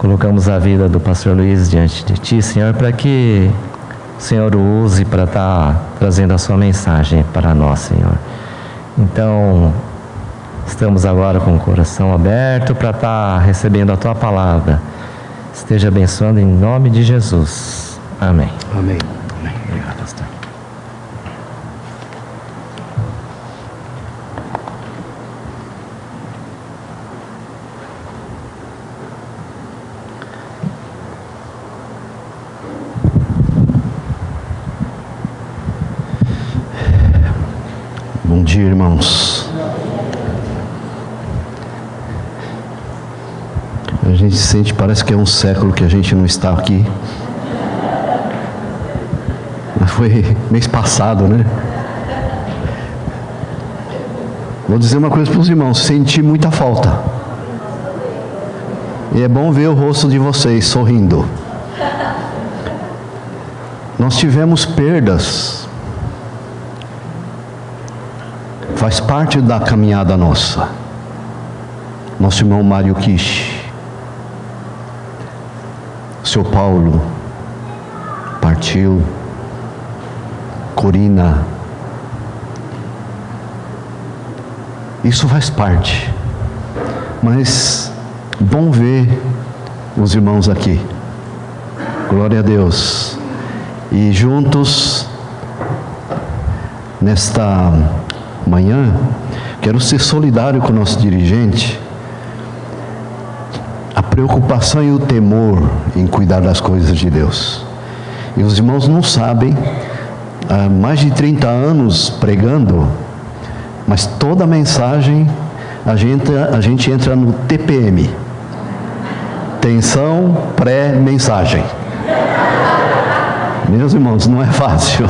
Colocamos a vida do pastor Luiz diante de Ti, Senhor, para que o Senhor o use para estar trazendo a Sua mensagem para nós, Senhor. Então, estamos agora com o coração aberto para estar recebendo a Tua palavra. Esteja abençoando em nome de Jesus. Amém. Amém. Amém. Obrigado, pastor. Bom dia, irmãos. A gente sente, parece que é um século que a gente não está aqui. Foi mês passado, né? Vou dizer uma coisa para os irmãos: senti muita falta. E é bom ver o rosto de vocês sorrindo. Nós tivemos perdas. Faz parte da caminhada nossa. Nosso irmão Mário Kish, o seu Paulo partiu, Corina. Isso faz parte. Mas bom ver os irmãos aqui. Glória a Deus. E juntos nesta manhã, quero ser solidário com o nosso dirigente. A preocupação e o temor em cuidar das coisas de Deus. E os irmãos não sabem, há mais de 30 anos pregando, mas toda mensagem a gente entra no TPM, tensão pré-mensagem. Meus irmãos, não é fácil.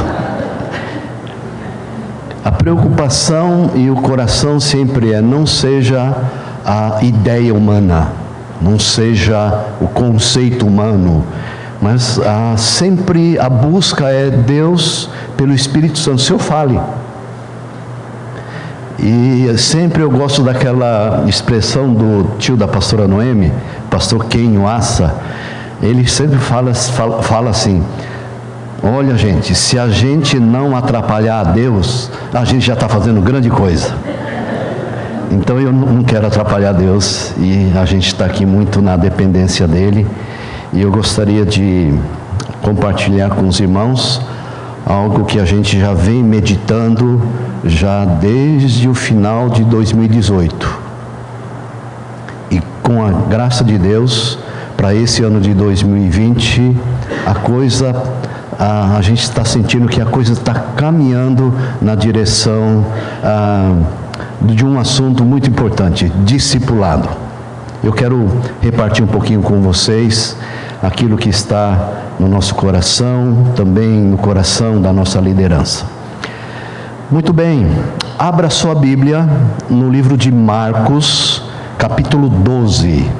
A preocupação e o coração sempre não seja a ideia humana, não seja o conceito humano, mas sempre a busca é Deus pelo Espírito Santo. O Senhor fale. E sempre eu gosto daquela expressão do tio da pastora Noemi, pastor Kenho Assa. Ele sempre fala assim: olha, gente, se a gente não atrapalhar a Deus, a gente já está fazendo grande coisa. Então eu não quero atrapalhar Deus, e a gente está aqui muito na dependência dEle. E eu gostaria de compartilhar com os irmãos algo que a gente já vem meditando já desde o final de 2018. E com a graça de Deus, para esse ano de 2020, a gente está sentindo que a coisa está caminhando na direção de um assunto muito importante: discipulado. Eu quero repartir um pouquinho com vocês aquilo que está no nosso coração, também no coração da nossa liderança. Muito bem, abra sua Bíblia no livro de Marcos, capítulo 12.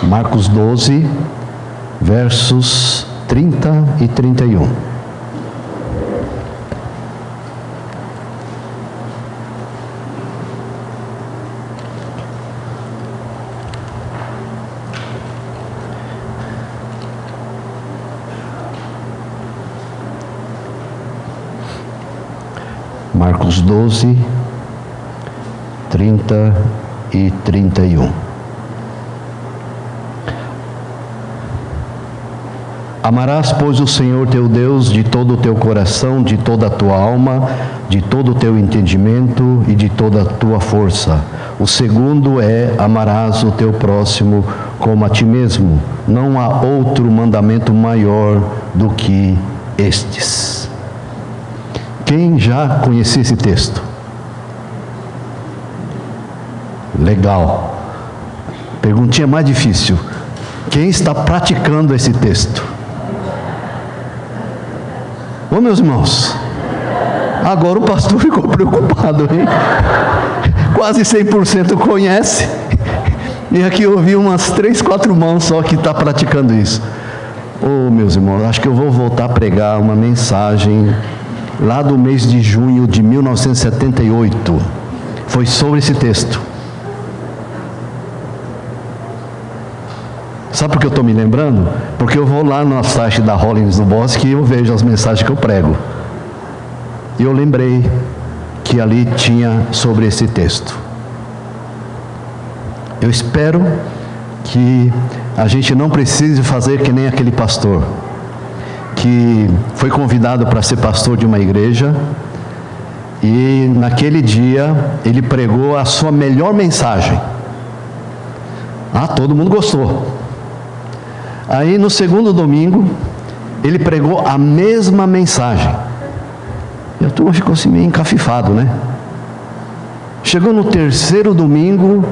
Marcos 12, versos 30 e 31. Marcos 12, 30 e 31. Amarás, pois, o Senhor teu Deus de todo o teu coração, de toda a tua alma, de todo o teu entendimento e de toda a tua força. O segundo é: amarás o teu próximo como a ti mesmo. Não há outro mandamento maior do que estes. Quem já conhecia esse texto? Legal. Perguntinha mais difícil: quem está praticando esse texto? Ô, meus irmãos, agora o pastor ficou preocupado, hein? Quase 100% conhece, e aqui eu ouvi umas 3, 4 mãos só que está praticando isso. Ô, meus irmãos, acho que eu vou voltar a pregar uma mensagem lá do mês de junho de 1978, foi sobre esse texto. Sabe por que eu estou me lembrando? Porque eu vou lá no site da Hollins do Bosque e eu vejo as mensagens que eu prego. E eu lembrei que ali tinha sobre esse texto. Eu espero que a gente não precise fazer que nem aquele pastor, que foi convidado para ser pastor de uma igreja, e naquele dia ele pregou a sua melhor mensagem. Todo mundo gostou. Aí no segundo domingo, ele pregou a mesma mensagem. E a turma ficou assim meio encafifado, né? Chegou no terceiro domingo,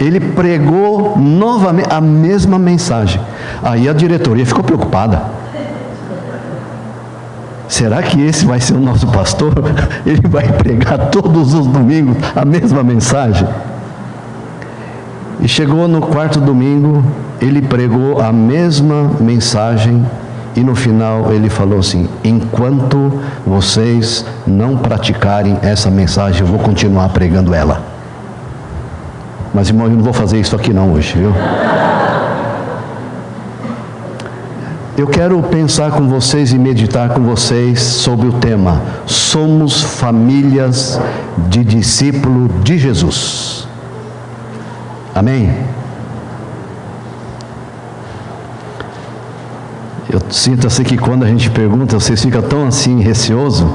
ele pregou novamente a mesma mensagem. Aí a diretoria ficou preocupada. Será que esse vai ser o nosso pastor? Ele vai pregar todos os domingos a mesma mensagem? E chegou no quarto domingo, ele pregou a mesma mensagem, e no final ele falou assim: enquanto vocês não praticarem essa mensagem, eu vou continuar pregando ela. Mas irmão, eu não vou fazer isso aqui não hoje, viu? Eu quero pensar com vocês e meditar com vocês sobre o tema: somos famílias de discípulo de Jesus. Amém? Eu sinto assim que quando a gente pergunta, vocês ficam tão assim receosos,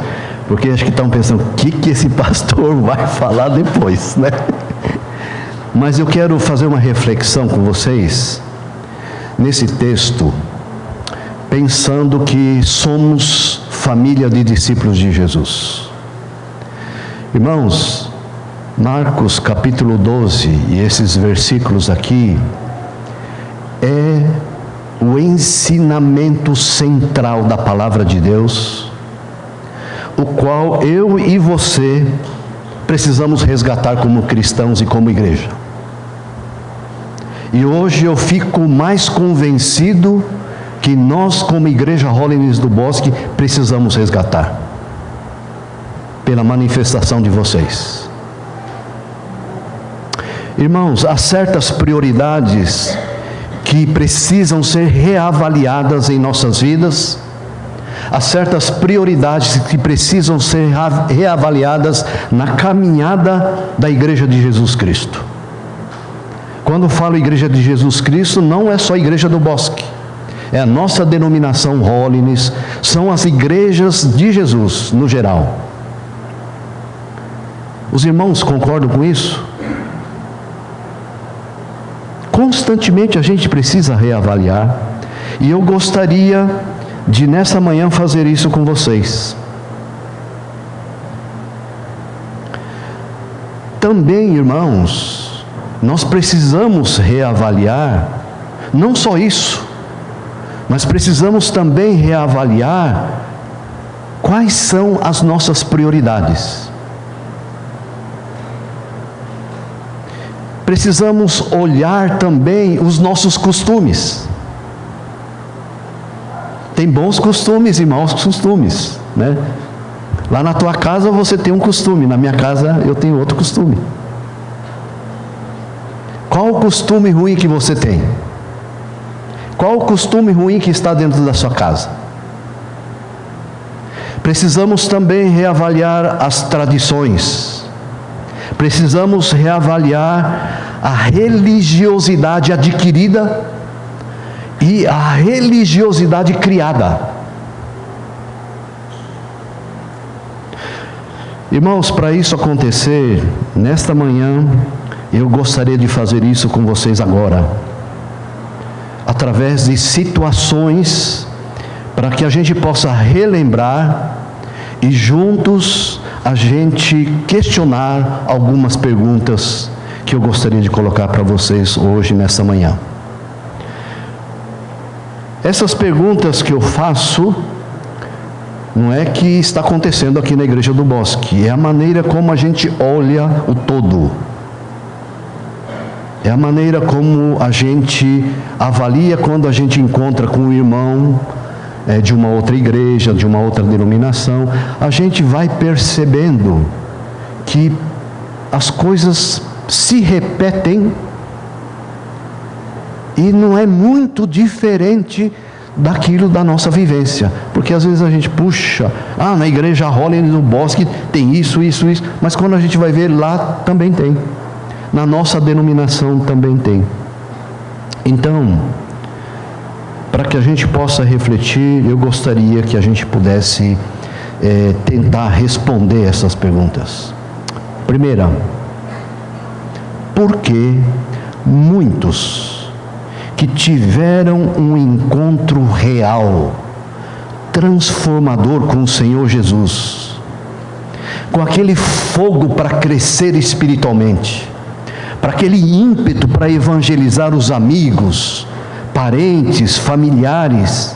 porque acho que estão pensando, o que esse pastor vai falar depois, né? Mas eu quero fazer uma reflexão com vocês, nesse texto, pensando que somos família de discípulos de Jesus. Irmãos, Marcos capítulo 12, e esses versículos aqui, é o ensinamento central da palavra de Deus, o qual eu e você precisamos resgatar como cristãos e como igreja. E hoje eu fico mais convencido que nós, como igreja Hollins do Bosque, precisamos resgatar, pela manifestação de vocês. Irmãos, há certas prioridades que precisam ser reavaliadas em nossas vidas, há certas prioridades que precisam ser reavaliadas na caminhada da Igreja de Jesus Cristo. Quando falo Igreja de Jesus Cristo, não é só a Igreja do Bosque, é a nossa denominação Hollins, são as igrejas de Jesus no geral. Os irmãos concordam com isso? Constantemente a gente precisa reavaliar, e eu gostaria de nessa manhã fazer isso com vocês. Também, irmãos, nós precisamos reavaliar, não só isso, mas precisamos também reavaliar quais são as nossas prioridades. Precisamos olhar também os nossos costumes. Tem bons costumes e maus costumes, né? Lá na tua casa você tem um costume, na minha casa eu tenho outro costume. Qual o costume ruim que você tem? Qual o costume ruim que está dentro da sua casa? Precisamos também reavaliar as tradições. Precisamos reavaliar a religiosidade adquirida e a religiosidade criada. Irmãos, para isso acontecer, nesta manhã, eu gostaria de fazer isso com vocês agora, através de situações, para que a gente possa relembrar e juntos a gente questionar algumas perguntas que eu gostaria de colocar para vocês hoje, nessa manhã. Essas perguntas que eu faço, não é que está acontecendo aqui na Igreja do Bosque, é a maneira como a gente olha o todo. É a maneira como a gente avalia quando a gente encontra com um irmão de uma outra igreja, de uma outra denominação. A gente vai percebendo que as coisas se repetem E não é muito diferente daquilo da nossa vivência. Porque às vezes a gente, puxa, na igreja Holiness no Bosque tem isso. Mas quando a gente vai ver, lá também tem. Na nossa denominação também tem. Então, para que a gente possa refletir, eu gostaria que a gente pudesse tentar responder essas perguntas. Primeira, por que muitos que tiveram um encontro real, transformador com o Senhor Jesus, com aquele fogo para crescer espiritualmente, para aquele ímpeto para evangelizar os amigos, parentes, familiares,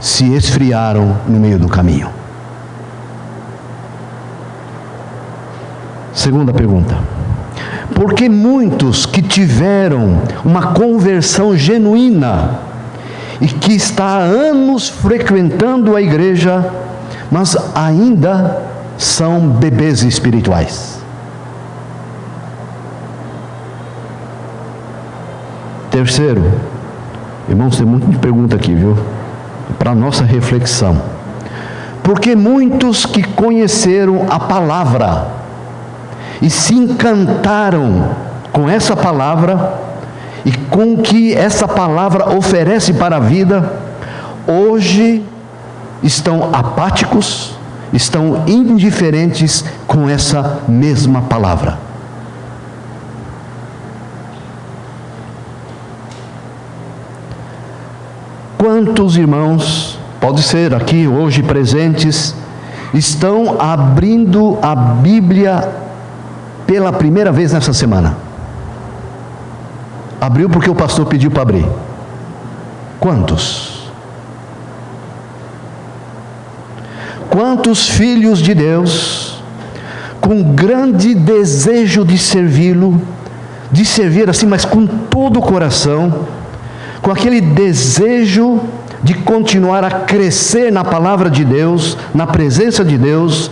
se esfriaram no meio do caminho? Segunda pergunta: porque muitos que tiveram uma conversão genuína e que está há anos frequentando a igreja, mas ainda são bebês espirituais? Terceiro, irmãos, tem muita pergunta aqui, viu? Para a nossa reflexão. Porque muitos que conheceram a palavra e se encantaram com essa palavra e com o que essa palavra oferece para a vida, hoje estão apáticos, estão indiferentes com essa mesma palavra. Quantos irmãos, pode ser aqui hoje presentes, estão abrindo a Bíblia pela primeira vez nessa semana? Abriu porque o pastor pediu para abrir. Quantos? Quantos filhos de Deus, com grande desejo de servi-lo, de servir assim, mas com todo o coração, com aquele desejo de continuar a crescer na palavra de Deus, na presença de Deus,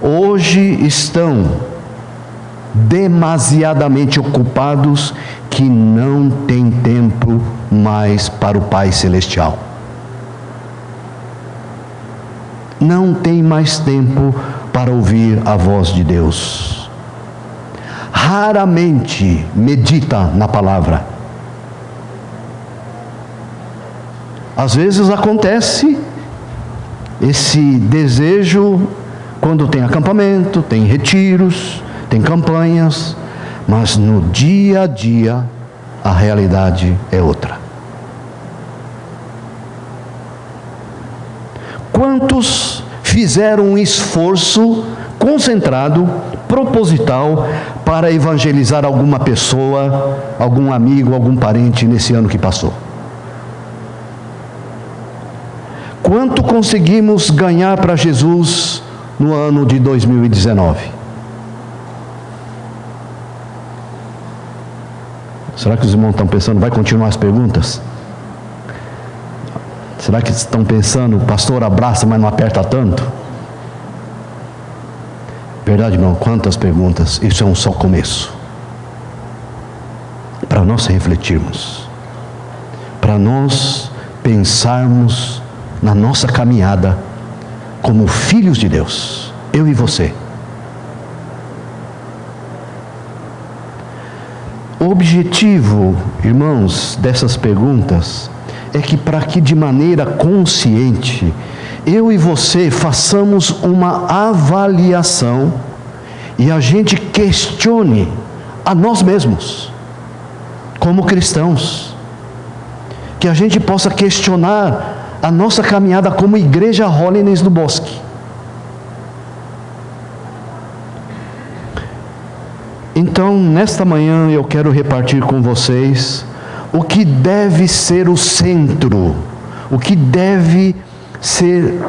hoje estão demasiadamente ocupados, que não têm tempo mais para o Pai Celestial. Não tem mais tempo para ouvir a voz de Deus. Raramente medita na palavra. Às vezes acontece esse desejo quando tem acampamento, tem retiros, tem campanhas, mas no dia a dia a realidade é outra. Quantos fizeram um esforço concentrado, proposital, para evangelizar alguma pessoa, algum amigo, algum parente nesse ano que passou? Quanto conseguimos ganhar para Jesus no ano de 2019? Será que os irmãos estão pensando, vai continuar as perguntas? Será que estão pensando, pastor abraça, mas não aperta tanto? Verdade, irmão, quantas perguntas, isso é um só começo. Para nós refletirmos, para nós pensarmos na nossa caminhada como filhos de Deus, eu e você. O objetivo, irmãos, dessas perguntas é que para que de maneira consciente eu e você façamos uma avaliação e a gente questione a nós mesmos como cristãos, que a gente possa questionar a nossa caminhada como igreja Holiness do Bosque. Então, nesta manhã eu quero repartir com vocês o que deve ser o centro, o que deve ser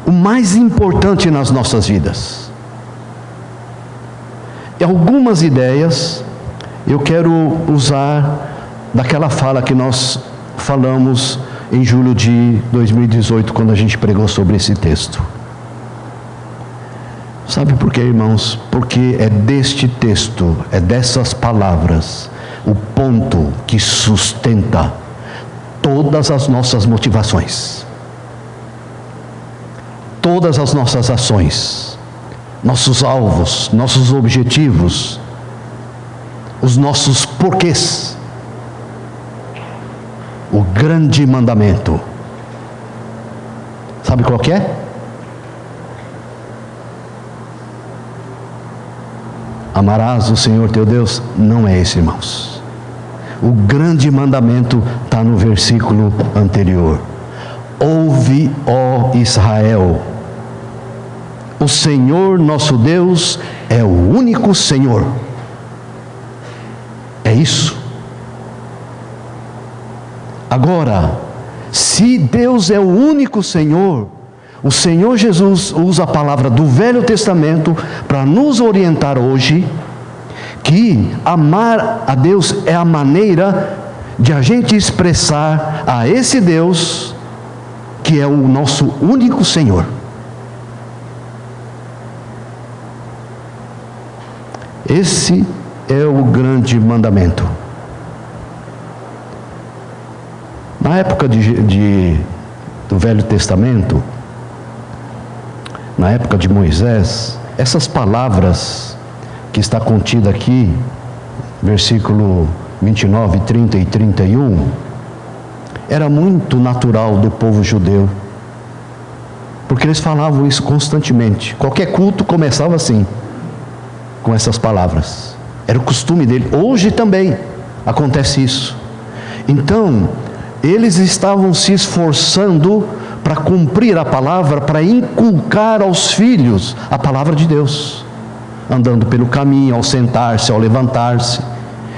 o mais importante nas nossas vidas. E algumas ideias eu quero usar daquela fala que nós falamos em julho de 2018, quando a gente pregou sobre esse texto. Sabe por quê, irmãos? Porque é deste texto, é dessas palavras, o ponto que sustenta todas as nossas motivações, todas as nossas ações, nossos alvos, nossos objetivos, os nossos porquês. O grande mandamento. Sabe qual que é? Amarás o Senhor teu Deus. Não é esse, irmãos. O grande mandamento está no versículo anterior. Ouve, ó Israel, o Senhor nosso Deus é o único Senhor. É isso. Agora, se Deus é o único Senhor, o Senhor Jesus usa a palavra do Velho Testamento para nos orientar hoje que amar a Deus é a maneira de a gente expressar a esse Deus que é o nosso único Senhor. Esse é o grande mandamento. Na época do Velho Testamento, na época de Moisés, essas palavras que está contida aqui, versículo 29, 30 e 31, era muito natural do povo judeu, porque eles falavam isso constantemente. Qualquer culto começava assim, com essas palavras. Era o costume dele. Hoje também acontece isso. Então, eles estavam se esforçando para cumprir a palavra, para inculcar aos filhos a palavra de Deus, andando pelo caminho, ao sentar-se, ao levantar-se.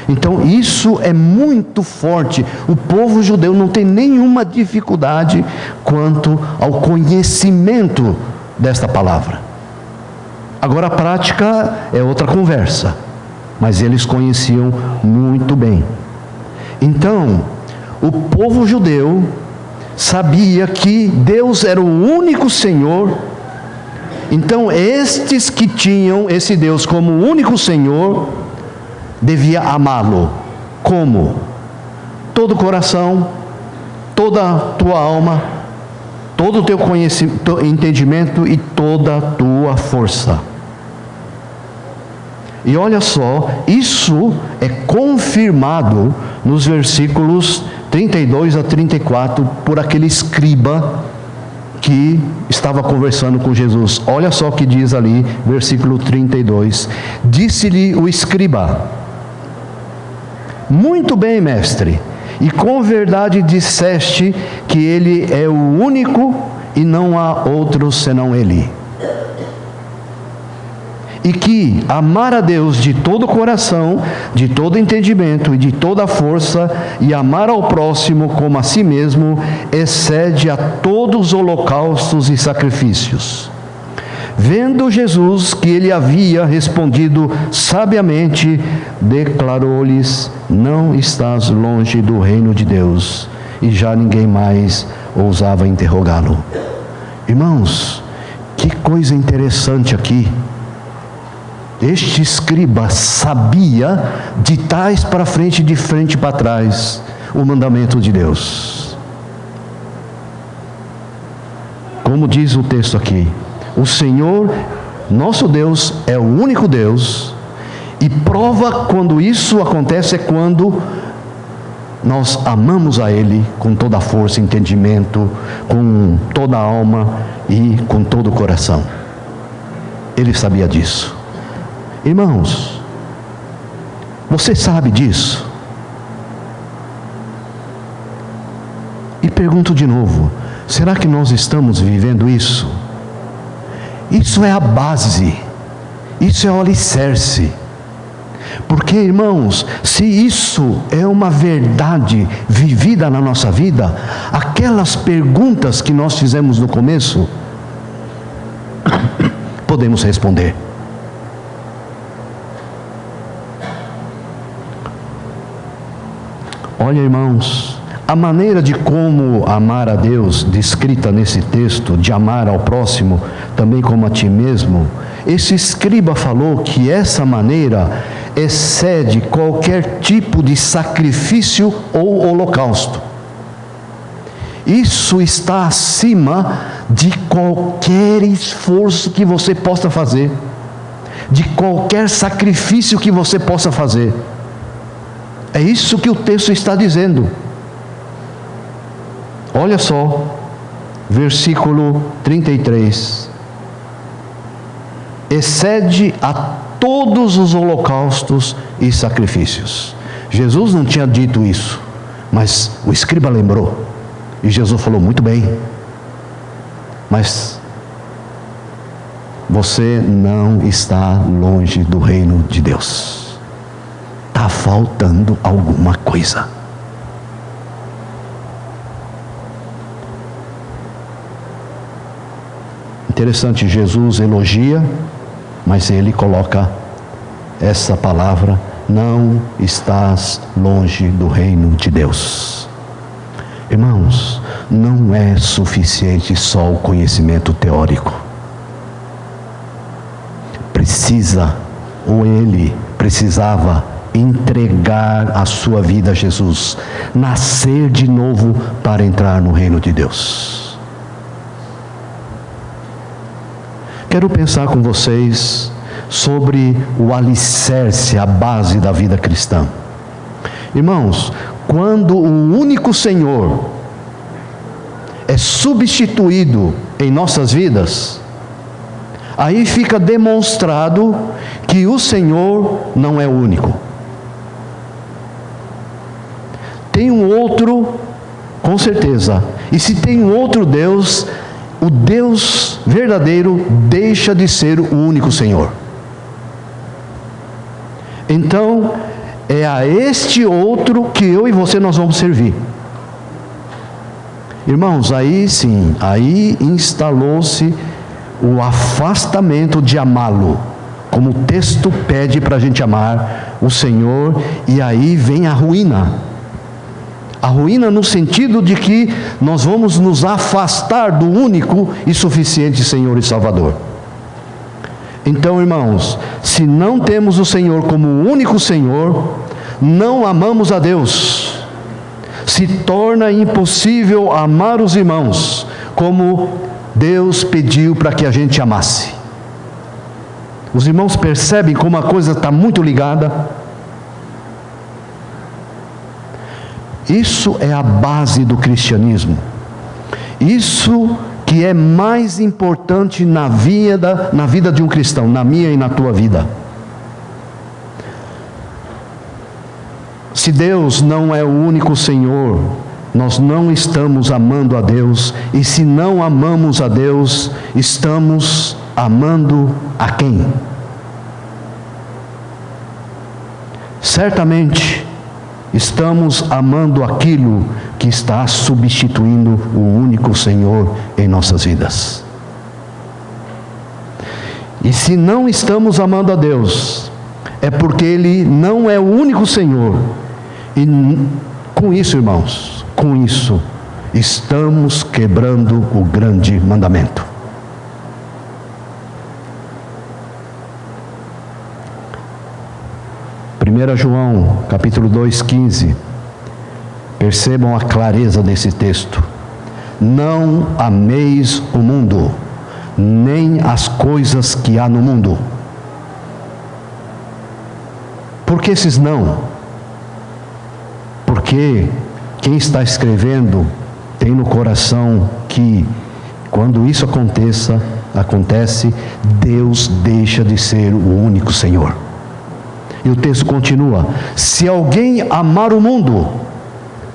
Então isso é muito forte. O povo judeu não tem nenhuma dificuldade quanto ao conhecimento desta palavra. Agora a prática é outra conversa, mas eles conheciam muito bem. Então, o povo judeu sabia que Deus era o único Senhor. Então estes que tinham esse Deus como o único Senhor, devia amá-lo. Como? Todo o coração, toda a tua alma, todo o teu conhecimento, entendimento e toda a tua força. E olha só, isso é confirmado nos versículos 32 a 34 por aquele escriba que estava conversando com Jesus. Olha só o que diz ali, versículo 32. Disse-lhe o escriba: muito bem, mestre, e com verdade disseste que ele é o único e não há outro senão ele. E que amar a Deus de todo o coração, de todo entendimento e de toda a força, e amar ao próximo como a si mesmo, excede a todos os holocaustos e sacrifícios. Vendo Jesus que ele havia respondido sabiamente, declarou-lhes: não estás longe do reino de Deus. E já ninguém mais ousava interrogá-lo. Irmãos, que coisa interessante aqui. Este escriba sabia de trás para frente e de frente para trás o mandamento de Deus. Como diz o texto aqui, o Senhor, nosso Deus, é o único Deus, e prova quando isso acontece é quando nós amamos a Ele com toda a força, entendimento, com toda a alma e com todo o coração. Ele sabia disso. Irmãos, você sabe disso? E pergunto de novo, será que nós estamos vivendo isso? Isso é a base, isso é o alicerce. Porque, irmãos, se isso é uma verdade vivida na nossa vida, aquelas perguntas que nós fizemos no começo, podemos responder. Olha, irmãos, a maneira de como amar a Deus, descrita nesse texto, de amar ao próximo, também como a ti mesmo, esse escriba falou que essa maneira excede qualquer tipo de sacrifício ou holocausto. Isso está acima de qualquer esforço que você possa fazer, de qualquer sacrifício que você possa fazer. É isso que o texto está dizendo. Olha só, versículo 33. Excede a todos os holocaustos e sacrifícios. Jesus não tinha dito isso, mas o escriba lembrou. E Jesus falou: muito bem, mas você não está longe do reino de Deus. Está faltando alguma coisa. Interessante, Jesus elogia, mas ele coloca essa palavra: não estás longe do reino de Deus. Irmãos, não é suficiente só o conhecimento teórico. Ele precisava entregar a sua vida a Jesus, nascer de novo para entrar no reino de Deus. Quero pensar com vocês sobre o alicerce, a base da vida cristã. Irmãos, quando o único Senhor é substituído em nossas vidas, aí fica demonstrado que o Senhor não é o único. Tem um outro, com certeza. E se tem um outro Deus, o Deus verdadeiro deixa de ser o único Senhor. Então, é a este outro que eu e você nós vamos servir. Irmãos, aí sim, aí instalou-se o afastamento de amá-lo, como o texto pede para a gente amar o Senhor, e aí vem a ruína. A ruína no sentido de que nós vamos nos afastar do único e suficiente Senhor e Salvador. Então, irmãos, se não temos o Senhor como o único Senhor, não amamos a Deus. Se torna impossível amar os irmãos como Deus pediu para que a gente amasse. Os irmãos percebem como a coisa está muito ligada? Isso é a base do cristianismo. Isso que é mais importante na vida de um cristão, na minha e na tua vida. Se Deus não é o único Senhor, nós não estamos amando a Deus, e se não amamos a Deus, estamos amando a quem? Certamente, estamos amando aquilo que está substituindo o único Senhor em nossas vidas. E se não estamos amando a Deus, é porque Ele não é o único Senhor. E com isso, irmãos, com isso, estamos quebrando o grande mandamento. João, capítulo 2:15. Percebam a clareza desse texto. Não ameis o mundo, nem as coisas que há no mundo. Por que esses não? Porque quem está escrevendo tem no coração que quando isso acontece, Deus deixa de ser o único Senhor. E o texto continua: se alguém amar o mundo,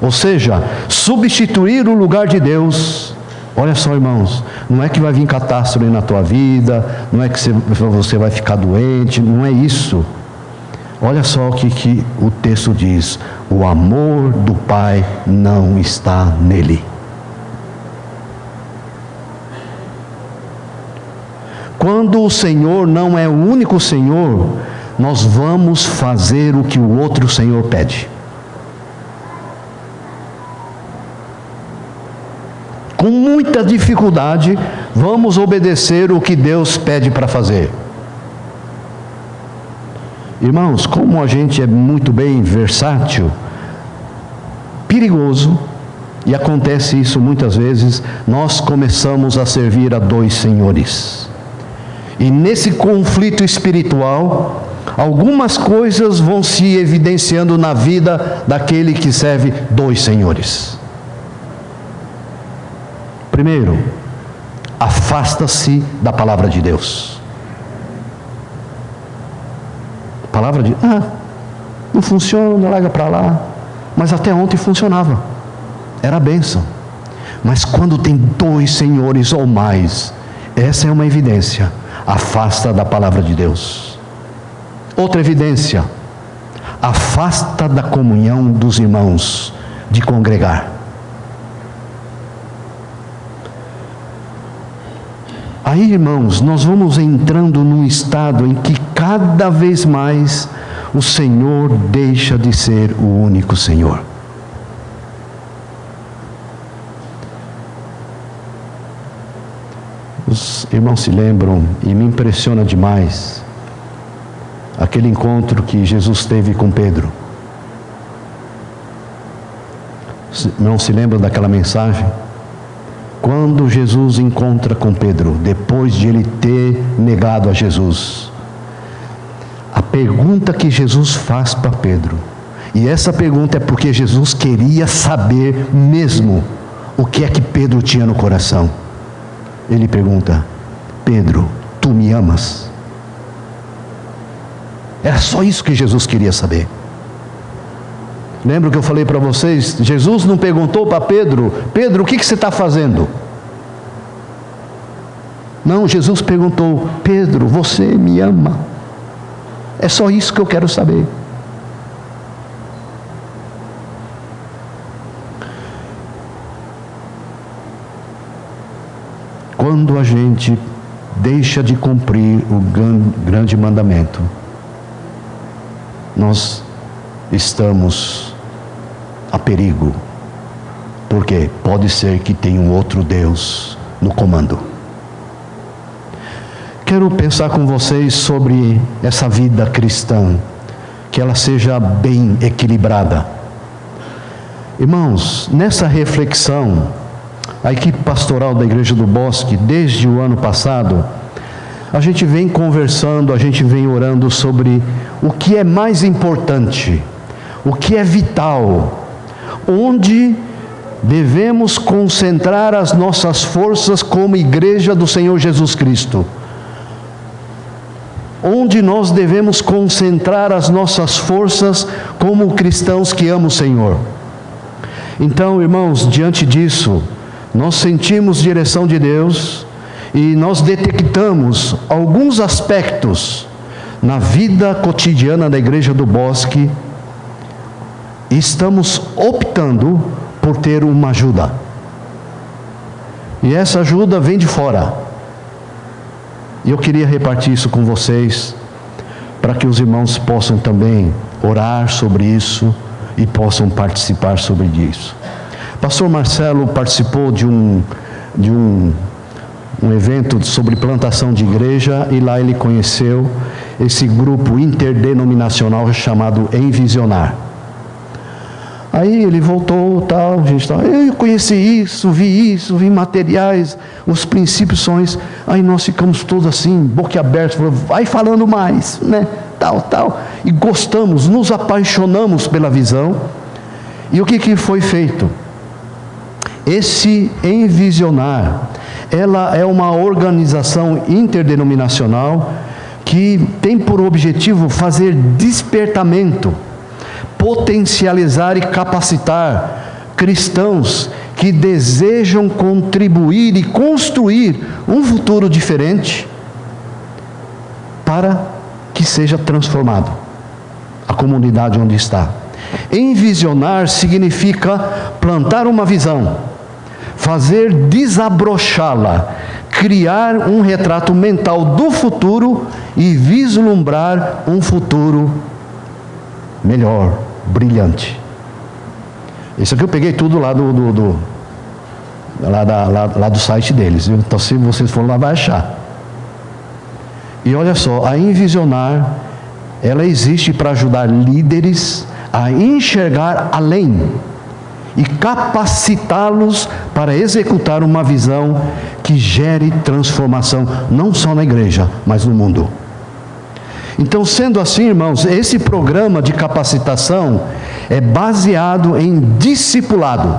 ou seja, substituir o lugar de Deus, olha só, irmãos, não é que vai vir catástrofe na tua vida, não é que você vai ficar doente, não é isso. Olha só o que o texto diz: o amor do Pai não está nele. Quando o Senhor não é o único Senhor, nós vamos fazer o que o outro Senhor pede. Com muita dificuldade, vamos obedecer o que Deus pede para fazer. Irmãos, como a gente é muito bem versátil, perigoso, e acontece isso muitas vezes, nós começamos a servir a dois senhores. E nesse conflito espiritual, algumas coisas vão se evidenciando na vida daquele que serve dois senhores. Primeiro, afasta-se da palavra de Deus. Palavra de não funciona, larga para lá. Mas até ontem funcionava, era a bênção. Mas quando tem dois senhores ou mais, essa é uma evidência. Afasta da palavra de Deus. Outra evidência, afasta da comunhão dos irmãos, de congregar. Aí, irmãos, nós vamos entrando num estado em que cada vez mais o Senhor deixa de ser o único Senhor. Os irmãos se lembram, e me impressiona demais, aquele encontro que Jesus teve com Pedro. Os irmãos se lembram daquela mensagem? Quando Jesus encontra com Pedro, depois de ele ter negado a Jesus, a pergunta que Jesus faz para Pedro, e essa pergunta é porque Jesus queria saber mesmo o que é que Pedro tinha no coração. Ele pergunta: Pedro, tu me amas? Era só isso que Jesus queria saber. Lembra que eu falei para vocês? Jesus não perguntou para Pedro: Pedro, o que você está fazendo? Não, Jesus perguntou: Pedro, você me ama? É só isso que eu quero saber. Quando a gente deixa de cumprir o grande mandamento, nós estamos a perigo, porque pode ser que tenha um outro Deus no comando. Quero pensar com vocês sobre essa vida cristã, que ela seja bem equilibrada. Irmãos, nessa reflexão, a equipe pastoral da Igreja do Bosque, desde o ano passado, a gente vem conversando, a gente vem orando sobre o que é mais importante, o que é vital, onde devemos concentrar as nossas forças como Igreja do Senhor Jesus Cristo, onde nós devemos concentrar as nossas forças como cristãos que amam o Senhor. Então, irmãos, diante disso, nós sentimos direção de Deus e nós detectamos alguns aspectos na vida cotidiana da Igreja do Bosque e estamos optando por ter uma ajuda. E essa ajuda vem de fora. E eu queria repartir isso com vocês, para que os irmãos possam também orar sobre isso e possam participar sobre isso. Pastor Marcelo participou de um evento sobre plantação de igreja, e lá ele conheceu esse grupo interdenominacional chamado Envisionar. Aí ele voltou, tal, a gente tal, eu conheci isso, vi materiais, os princípios são isso. Aí nós ficamos todos assim, boquiabertos, vai falando mais, né, tal, e gostamos, nos apaixonamos pela visão. E o que foi feito? Esse Envisionar, ela é uma organização interdenominacional que tem por objetivo fazer despertamento, potencializar e capacitar cristãos que desejam contribuir e construir um futuro diferente para que seja transformado a comunidade onde está. Envisionar significa plantar uma visão, fazer desabrochá-la, criar um retrato mental do futuro e vislumbrar um futuro melhor, brilhante. Isso aqui eu peguei tudo lá do site deles, viu? Então se vocês forem lá, vai achar. E olha só, a Envisionar ela existe para ajudar líderes a enxergar além e capacitá-los para executar uma visão que gere transformação, não só na igreja, mas no mundo. Então, sendo assim, irmãos, esse programa de capacitação é baseado em discipulado,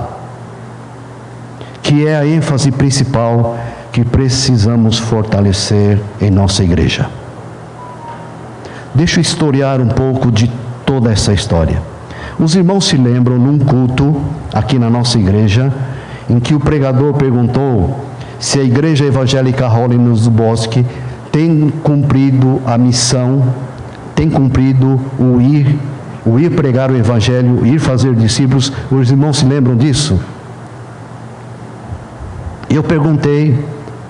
que é a ênfase principal que precisamos fortalecer em nossa igreja. Deixa eu historiar um pouco de toda essa história. Os irmãos se lembram num culto aqui na nossa igreja, em que o pregador perguntou se a igreja evangélica Holiness do Bosque tem cumprido a missão, tem cumprido o ir pregar o evangelho, o ir fazer discípulos. Os irmãos se lembram disso? Eu perguntei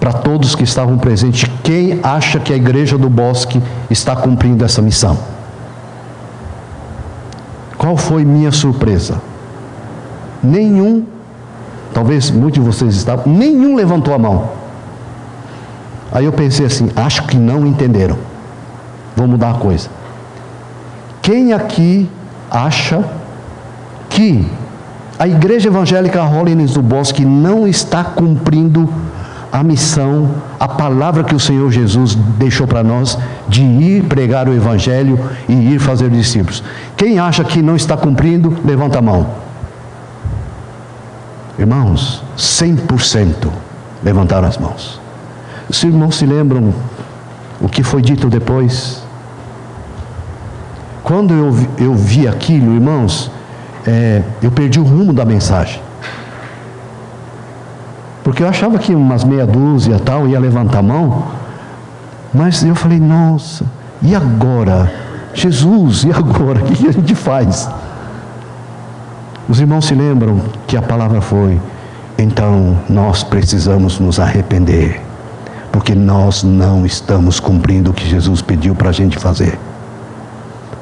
para todos que estavam presentes, quem acha que a igreja do Bosque está cumprindo essa missão? Qual foi minha surpresa? Nenhum, talvez muitos de vocês estavam, nenhum levantou a mão. Aí eu pensei assim, acho que não entenderam. Vou mudar a coisa. Quem aqui acha que a igreja evangélica Holiness do Bosque não está cumprindo a missão, a palavra que o Senhor Jesus deixou para nós, de ir pregar o evangelho e ir fazer discípulos? Quem acha que não está cumprindo, levanta a mão. Irmãos, 100% levantaram as mãos. Os irmãos se lembram o que foi dito depois? Quando eu vi aquilo, irmãos, eu perdi o rumo da mensagem. Porque eu achava que umas meia dúzia tal ia levantar a mão, mas eu falei, nossa, e agora? Jesus, e agora? O que a gente faz? Os irmãos se lembram que a palavra foi, então nós precisamos nos arrepender, porque nós não estamos cumprindo o que Jesus pediu para a gente fazer.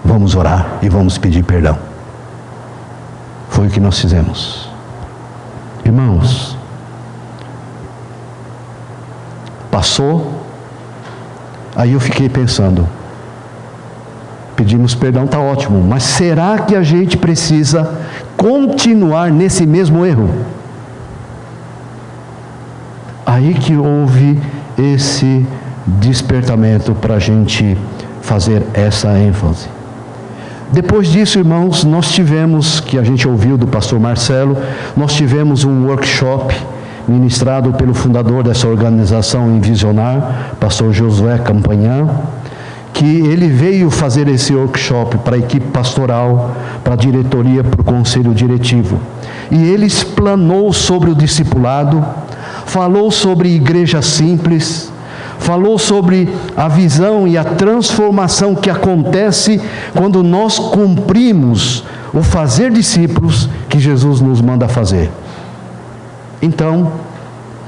Vamos orar e vamos pedir perdão. Foi o que nós fizemos. Irmãos, passou, aí eu fiquei pensando, pedimos perdão, está ótimo, mas será que a gente precisa continuar nesse mesmo erro? Aí que houve esse despertamento para a gente fazer essa ênfase. Depois disso, irmãos, nós tivemos, que a gente ouviu do pastor Marcelo, nós tivemos um workshop ministrado pelo fundador dessa organização em Visionar, pastor Josué Campanhã, que ele veio fazer esse workshop para a equipe pastoral, para a diretoria, para o conselho diretivo. E ele explanou sobre o discipulado, falou sobre igreja simples, falou sobre a visão e a transformação que acontece quando nós cumprimos o fazer discípulos que Jesus nos manda fazer. Então,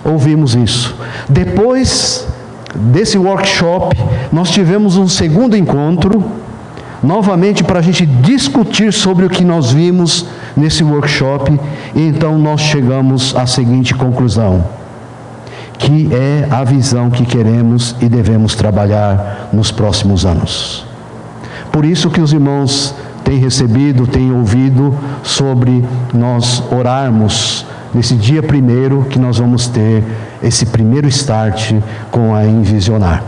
ouvimos isso. Depois desse workshop, nós tivemos um segundo encontro, novamente para a gente discutir sobre o que nós vimos nesse workshop, e então nós chegamos à seguinte conclusão, que é a visão que queremos e devemos trabalhar nos próximos anos. Por isso que os irmãos têm recebido, têm ouvido sobre nós orarmos nesse dia primeiro, que nós vamos ter esse primeiro start com a Envisionar.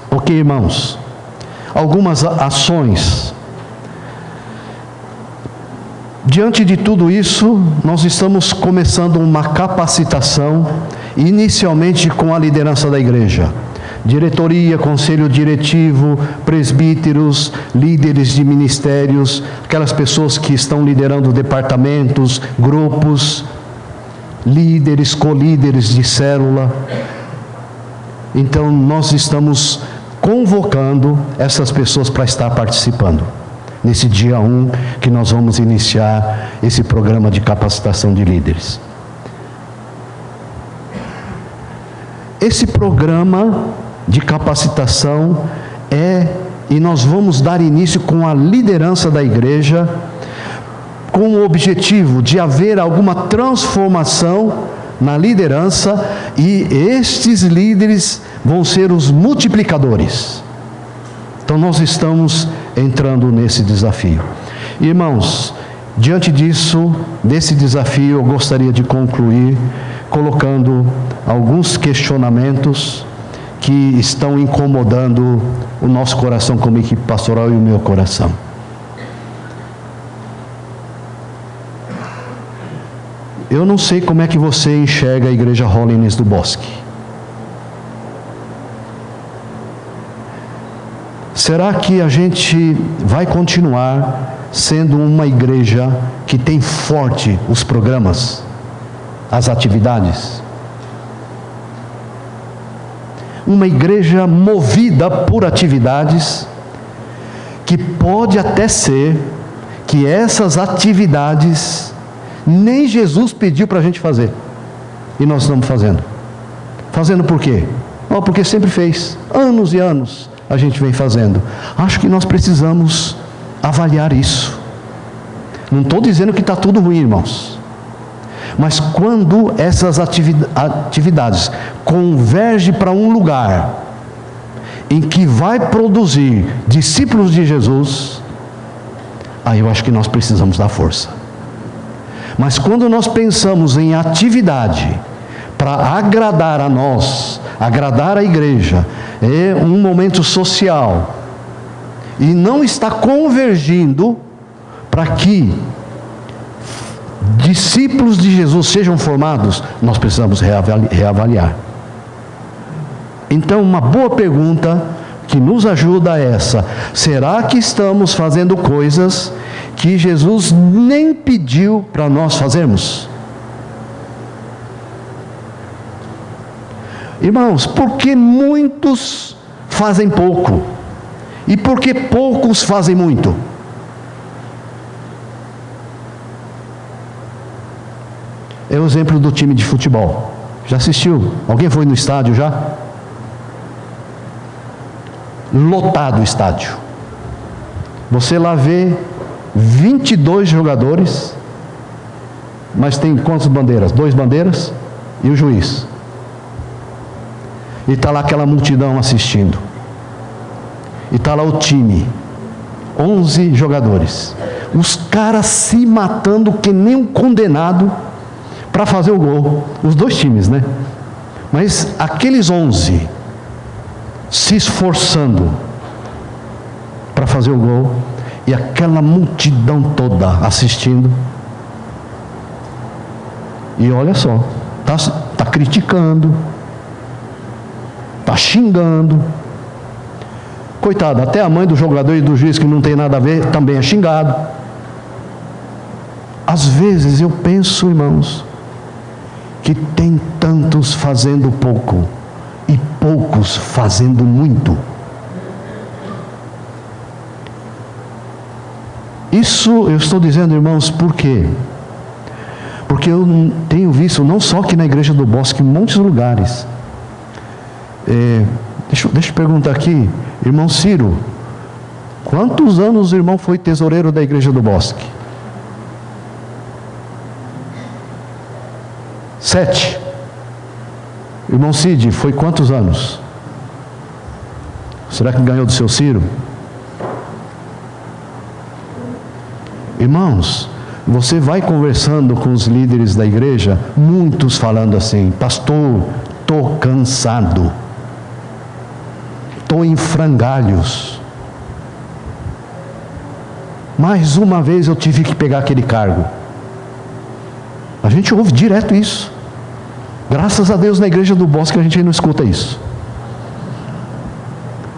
Ok, irmãos? Algumas ações. Diante de tudo isso, nós estamos começando uma capacitação, inicialmente com a liderança da igreja. Diretoria, conselho diretivo, presbíteros, líderes de ministérios, aquelas pessoas que estão liderando departamentos, grupos, líderes, colíderes de célula. Então, nós estamos convocando essas pessoas para estar participando nesse dia 1, que nós vamos iniciar esse programa de capacitação de líderes. Esse programa de capacitação e nós vamos dar início com a liderança da igreja, com o objetivo de haver alguma transformação na liderança, e estes líderes vão ser os multiplicadores. Então nós estamos entrando nesse desafio. Irmãos, diante desse desafio, eu gostaria de concluir colocando alguns questionamentos que estão incomodando o nosso coração como equipe pastoral e o meu coração. Eu não sei como é que você enxerga a Igreja Holiness do Bosque. Será que a gente vai continuar sendo uma igreja que tem forte os programas, as atividades? Uma igreja movida por atividades, que pode até ser que essas atividades nem Jesus pediu para a gente fazer, e nós estamos fazendo. Fazendo por quê? Porque sempre fez, anos e anos a gente vem fazendo. Acho que nós precisamos avaliar isso. Não estou dizendo que está tudo ruim, irmãos, mas quando essas atividades convergem para um lugar em que vai produzir discípulos de Jesus, aí eu acho que nós precisamos dar força. Mas quando nós pensamos em atividade para agradar a nós, agradar a igreja, é um momento social, e não está convergindo para que discípulos de Jesus sejam formados, nós precisamos reavaliar. Então, uma boa pergunta que nos ajuda é essa: será que estamos fazendo coisas que Jesus nem pediu para nós fazermos? Irmãos, por que muitos fazem pouco? E por que poucos fazem muito? É o exemplo do time de futebol. Já assistiu? Alguém foi no estádio já? Lotado o estádio. Você lá vê 22 jogadores, mas tem quantas bandeiras? 2 bandeiras e o juiz. E está lá aquela multidão assistindo. E está lá o time, 11 jogadores. Os caras se matando que nem um condenado para fazer o gol. Os 2 times, né? Mas aqueles 11 se esforçando para fazer o gol, e aquela multidão toda assistindo. E olha só, está criticando, está xingando. Coitado, até a mãe do jogador e do juiz, que não tem nada a ver, também é xingado. Às vezes eu penso, irmãos, que tem tantos fazendo pouco e poucos fazendo muito. Isso eu estou dizendo, irmãos, por quê? Porque eu tenho visto, não só aqui na Igreja do Bosque, em muitos lugares. Deixa eu perguntar aqui, irmão Ciro, quantos anos o irmão foi tesoureiro da Igreja do Bosque? 7. Irmão Cid, foi quantos anos? Será que ganhou do seu Ciro? Irmãos, você vai conversando com os líderes da igreja, muitos falando assim: pastor, estou cansado, estou em frangalhos, mais uma vez eu tive que pegar aquele cargo. A gente ouve direto isso. Graças a Deus na Igreja do Bosque a gente não escuta isso,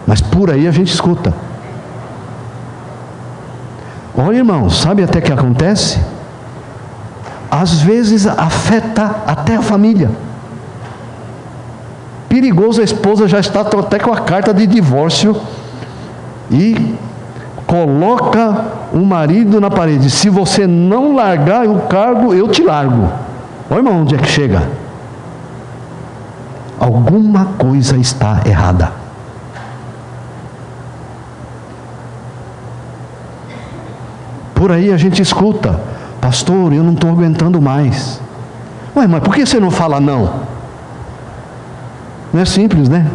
mas por aí a gente escuta. Olha, irmãos, sabe até que acontece? Às vezes afeta até a família. Perigoso, a esposa já está até com a carta de divórcio e coloca o marido na parede: se você não largar o cargo, eu te largo. Olha, irmão, onde é que chega? Alguma coisa está errada. Por aí a gente escuta: pastor, eu não estou aguentando mais. Ué, mas por que você não fala não? Não é simples, né?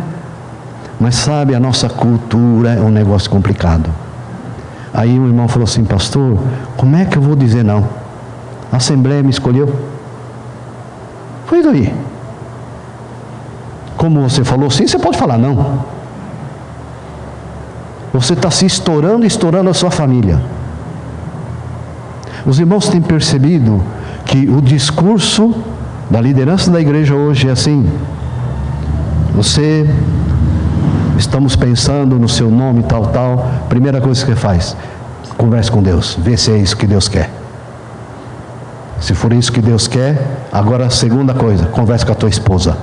Mas sabe, a nossa cultura é um negócio complicado. Aí um irmão falou assim: pastor, como é que eu vou dizer não? A Assembleia me escolheu. Foi daí. Como você falou sim, você pode falar não. Você está se estourando e estourando a sua família. Os irmãos têm percebido que o discurso da liderança da igreja hoje é assim: estamos pensando no seu nome, tal. Primeira coisa que você faz, converse com Deus, vê se é isso que Deus quer. Se for isso que Deus quer, agora a segunda coisa, converse com a tua esposa,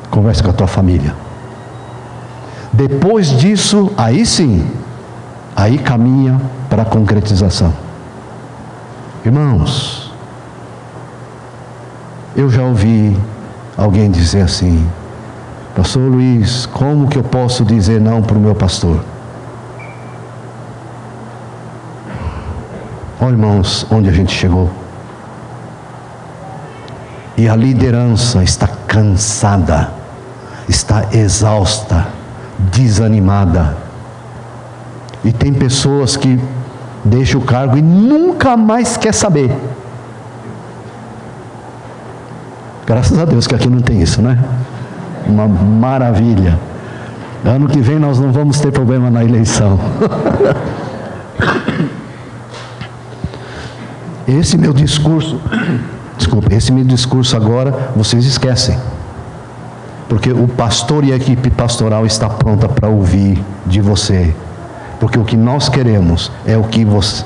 converse com a tua família. Depois disso, aí sim, aí caminha para a concretização. Irmãos, eu já ouvi alguém dizer assim: pastor Luiz, como que eu posso dizer não para o meu pastor? Olha, irmãos, onde a gente chegou. E a liderança está cansada, está exausta, desanimada. E tem pessoas que deixam o cargo e nunca mais quer saber. Graças a Deus que aqui não tem isso, né? Uma maravilha. Ano que vem nós não vamos ter problema na eleição. Esse meu discurso agora vocês esquecem. Porque o pastor e a equipe pastoral está pronta para ouvir de você. Porque o que nós queremos é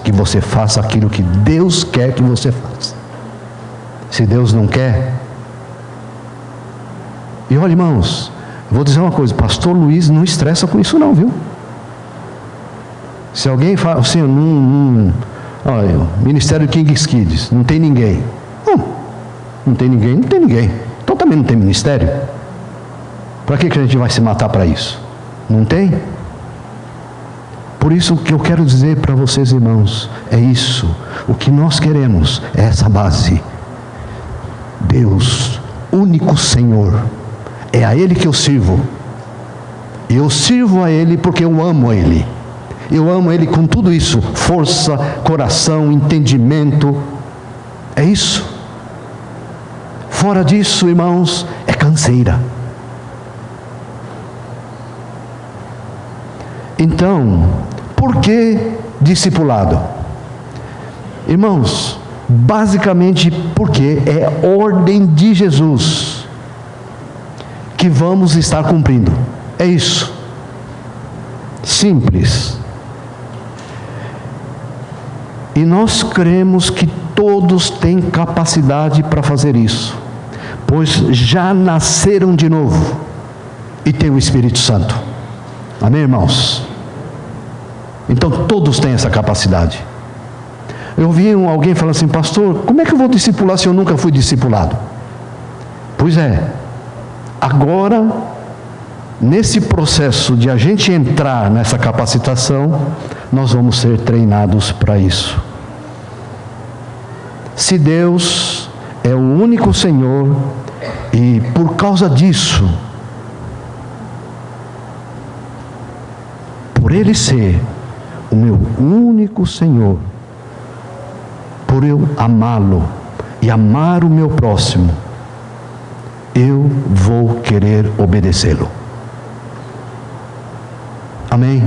que você faça aquilo que Deus quer que você faça. Se Deus não quer... E olha, irmãos, vou dizer uma coisa: pastor Luiz não estressa com isso não, viu? Se alguém fala assim, olha, Ministério King's Kids, não tem ninguém. Não tem ninguém. Então também não tem ministério. Para que a gente vai se matar para isso? Não tem? Por isso o que eu quero dizer para vocês, irmãos, é isso. O que nós queremos é essa base. Deus, único Senhor. É a Ele que eu sirvo. E eu sirvo a Ele porque eu amo a Ele. Eu amo Ele com tudo isso: força, coração, entendimento. É isso. Fora disso, irmãos, é canseira. Então, por que discipulado? Irmãos, basicamente porque é ordem de Jesus que vamos estar cumprindo. É isso. Simples. E nós cremos que todos têm capacidade para fazer isso, pois já nasceram de novo e têm o Espírito Santo. Amém, irmãos? Então todos têm essa capacidade. Eu ouvi alguém falando assim: pastor, como é que eu vou discipular se eu nunca fui discipulado? Pois é, agora, nesse processo de a gente entrar nessa capacitação, nós vamos ser treinados para isso. Se Deus é o único Senhor, e por causa disso, por Ele ser o meu único Senhor, por eu amá-lo e amar o meu próximo, eu vou querer obedecê-lo. Amém?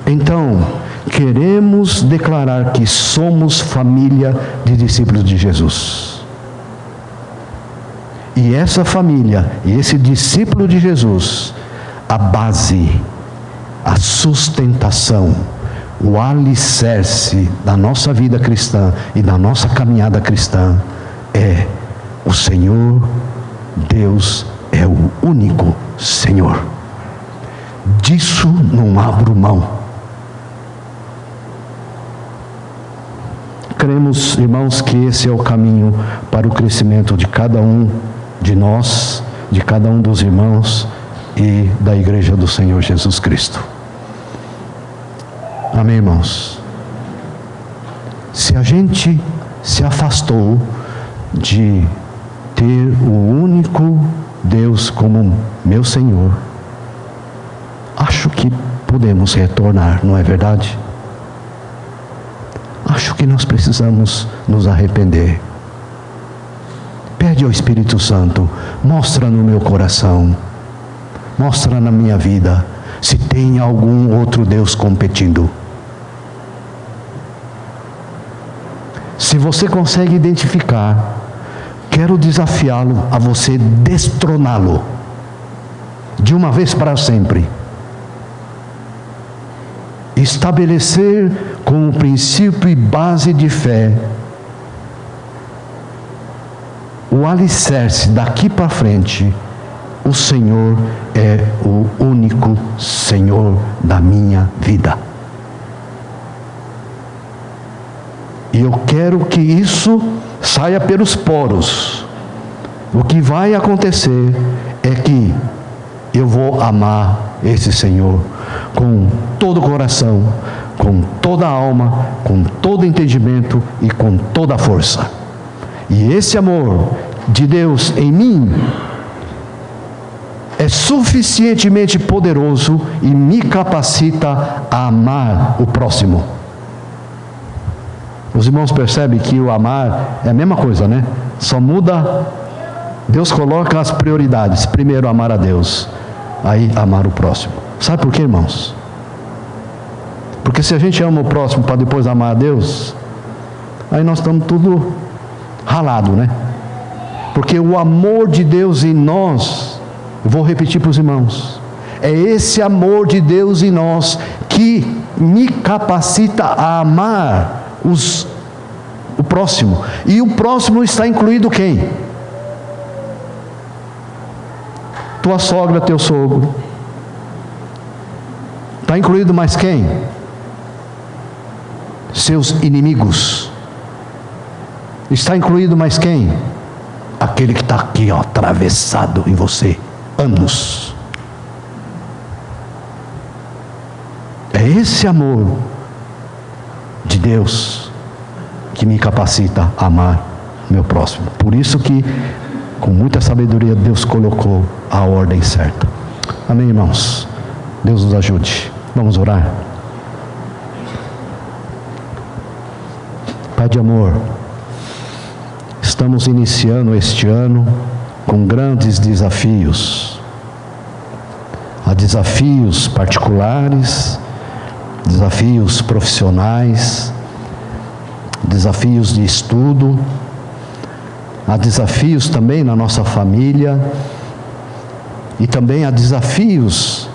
Então, queremos declarar que somos família de discípulos de Jesus. E essa família, e esse discípulo de Jesus, a base, a sustentação, o alicerce da nossa vida cristã e da nossa caminhada cristã é o Senhor. Deus é o único Senhor. Disso não abro mão. Cremos, irmãos, que esse é o caminho para o crescimento de cada um de nós, de cada um dos irmãos e da Igreja do Senhor Jesus Cristo. Amém, irmãos? Se a gente se afastou de ter o único Deus como meu Senhor, acho que podemos retornar, não é verdade? Acho que nós precisamos nos arrepender. Pede ao Espírito Santo, mostra no meu coração, mostra na minha vida, se tem algum outro Deus competindo. Se você consegue identificar, quero desafiá-lo a você destroná-lo, de uma vez para sempre. Estabelecer como princípio e base de fé o alicerce daqui para frente. O Senhor é o único Senhor da minha vida. E eu quero que isso saia pelos poros. O que vai acontecer é que eu vou amar esse Senhor com todo o coração, com toda a alma, com todo o entendimento e com toda a força. E esse amor de Deus em mim é suficientemente poderoso e me capacita a amar o próximo. Os irmãos percebem que o amar é a mesma coisa, né? Só muda, Deus coloca as prioridades. Primeiro amar a Deus, aí amar o próximo. Sabe por quê, irmãos? Porque se a gente ama o próximo para depois amar a Deus, aí nós estamos tudo ralado, né? Porque o amor de Deus em nós, eu vou repetir para os irmãos, é esse amor de Deus em nós que me capacita a amar o próximo. E o próximo está incluído quem? Tua sogra, teu sogro. Está incluído mais quem? Seus inimigos. Está incluído mais quem? Aquele que está aqui, ó, atravessado em você, anos. É esse amor de Deus que me capacita a amar meu próximo. Por isso que, com muita sabedoria, Deus colocou a ordem certa. Amém, irmãos? Deus nos ajude. Vamos orar. Pai de amor, estamos iniciando este ano com grandes desafios. Há desafios particulares, desafios profissionais, desafios de estudo, há desafios também na nossa família e também há desafios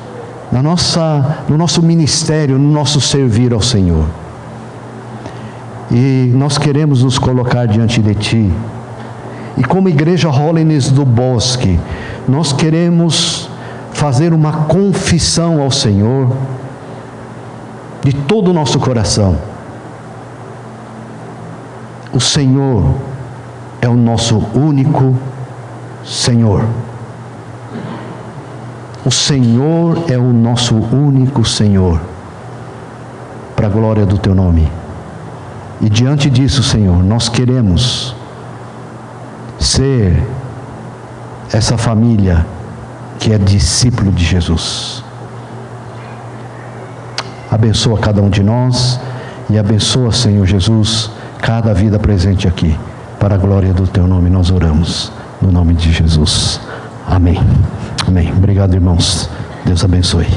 no nosso ministério, no nosso servir ao Senhor. E nós queremos nos colocar diante de Ti. E como Igreja Holiness do Bosque, nós queremos fazer uma confissão ao Senhor de todo o nosso coração. O Senhor é o nosso único Senhor. O Senhor é o nosso único Senhor, para a glória do Teu nome. E diante disso, Senhor, nós queremos ser essa família que é discípulo de Jesus. Abençoa cada um de nós e abençoa, Senhor Jesus, cada vida presente aqui. Para a glória do Teu nome nós oramos, no nome de Jesus. Amém. Amém. Obrigado, irmãos. Deus abençoe.